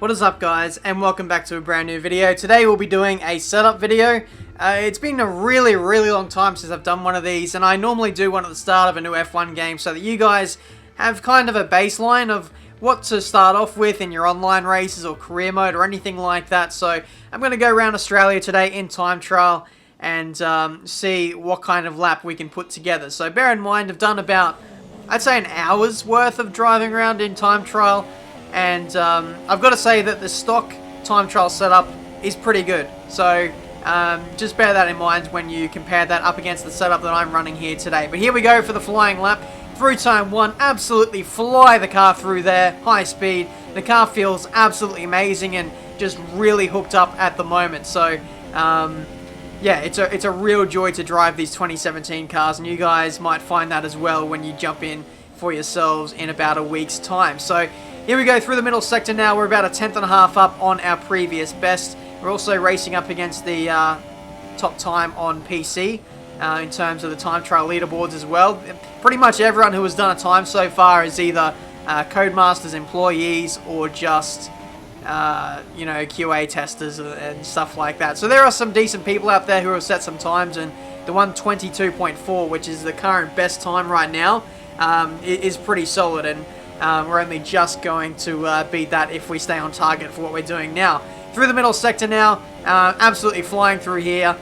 What is up, guys, and welcome back to a brand new video. Today we'll be doing a setup video. It's been a really long time since I've done one of these, and I normally do one at the start of a new F1 game so that you guys have kind of a baseline of what to start off with in your online races or career mode or anything like that. So I'm going to go around Australia today in time trial and see what kind of lap we can put together. So bear in mind, I've done about, I'd say, an hour's worth of driving around in time trial. And I've got to say that the stock time trial setup is pretty good. So just bear that in mind when you compare that up against the setup that I'm running here today. But here we go for the flying lap. Through turn 1, absolutely fly the car through there, high speed. The car feels absolutely amazing and just really hooked up at the moment. So yeah, it's a real joy to drive these 2017 cars, and you guys might find that as well when you jump in for yourselves in about a week's time. So here we go through the middle sector now. We're about a tenth and a half up on our previous best. We're also racing up against the top time on PC in terms of the time trial leaderboards as well. Pretty much everyone who has done a time so far is either Codemasters employees or just you know, QA testers and stuff like that. So there are some decent people out there who have set some times, and the 1:22.4, which is the current best time right now, is pretty solid, and we're only just going to beat that if we stay on target for what we're doing now. Through the middle sector now, absolutely flying through here.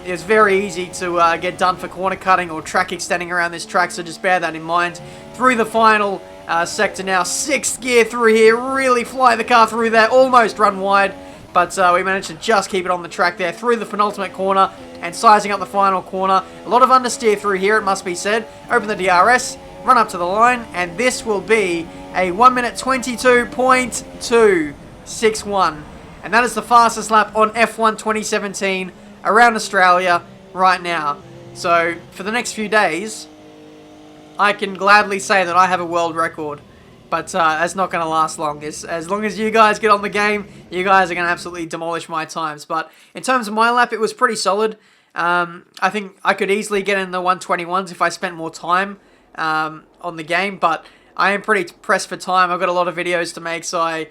It's very easy to get done for corner cutting or track extending around this track, so just bear that in mind. Through the final sector now, 6th gear through here, really fly the car through there, almost run wide, but we managed to just keep it on the track there. Through the penultimate corner and sizing up the final corner. A lot of understeer through here, it must be said. Open the DRS. Run up to the line, and this will be a 1:22.261, and that is the fastest lap on F1 2017 around Australia right now. So for the next few days, I can gladly say that I have a world record, but that's not going to last long. As long as you guys get on the game, you guys are going to absolutely demolish my times. But in terms of my lap, it was pretty solid. I think I could easily get in the 121s if I spent more time on the game, but I am pretty pressed for time. I've got a lot of videos to make, so I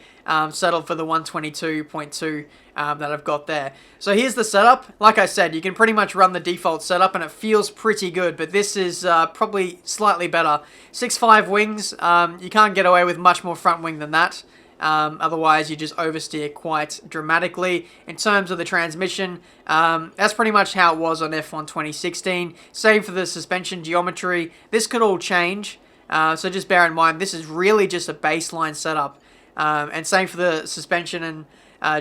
settled for the 1:22.2 that I've got there. So here's the setup. Like I said, you can pretty much run the default setup and it feels pretty good, but this is probably slightly better. 6.5 wings, you can't get away with much more front wing than that. Otherwise, you just oversteer quite dramatically. In terms of the transmission, that's pretty much how it was on F1 2016. Same for the suspension geometry. This could all change, so just bear in mind, this is really just a baseline setup. And same for the suspension and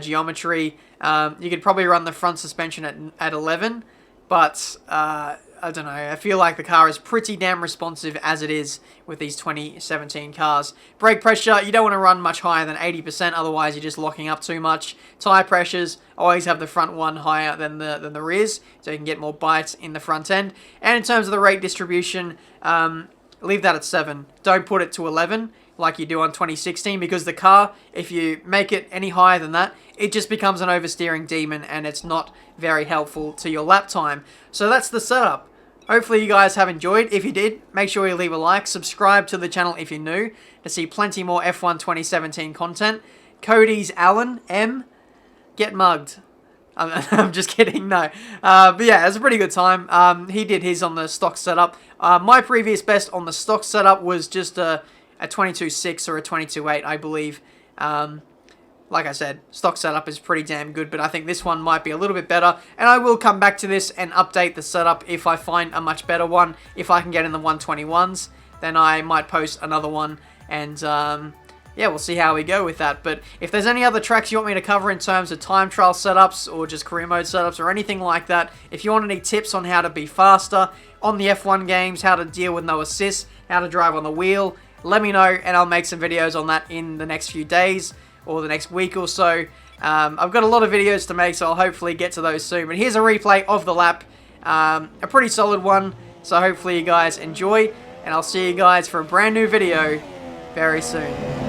geometry. You could probably run the front suspension at 11, but I don't know, I feel like the car is pretty damn responsive as it is with these 2017 cars. Brake pressure, you don't want to run much higher than 80%, otherwise you're just locking up too much. Tyre pressures, always have the front one higher than the rears, so you can get more bite in the front end. And in terms of the rate distribution, leave that at 7. Don't put it to 11 like you do on 2016, because the car, if you make it any higher than that, it just becomes an oversteering demon, and it's not very helpful to your lap time. So that's the setup. Hopefully you guys have enjoyed. If you did, make sure you leave a like, subscribe to the channel if you're new to see plenty more F1 2017 content. Cody's Alan M. Get mugged. I'm just kidding, no. But yeah, it was a pretty good time. He did his on the stock setup. My previous best on the stock setup was just a 22.6 or a 22.8, I believe. Like I said, stock setup is pretty damn good, but I think this one might be a little bit better, and I will come back to this and update the setup if I find a much better one. If I can get in the 121s, then I might post another one, and yeah, we'll see how we go with that. But if there's any other tracks you want me to cover in terms of time trial setups or just career mode setups or anything like that, if you want any tips on how to be faster on the F1 games, how to deal with no assist, how to drive on the wheel, let me know, and I'll make some videos on that in the next few days or the next week or so. I've got a lot of videos to make, so I'll hopefully get to those soon. But here's a replay of the lap, a pretty solid one, so hopefully you guys enjoy, and I'll see you guys for a brand new video very soon.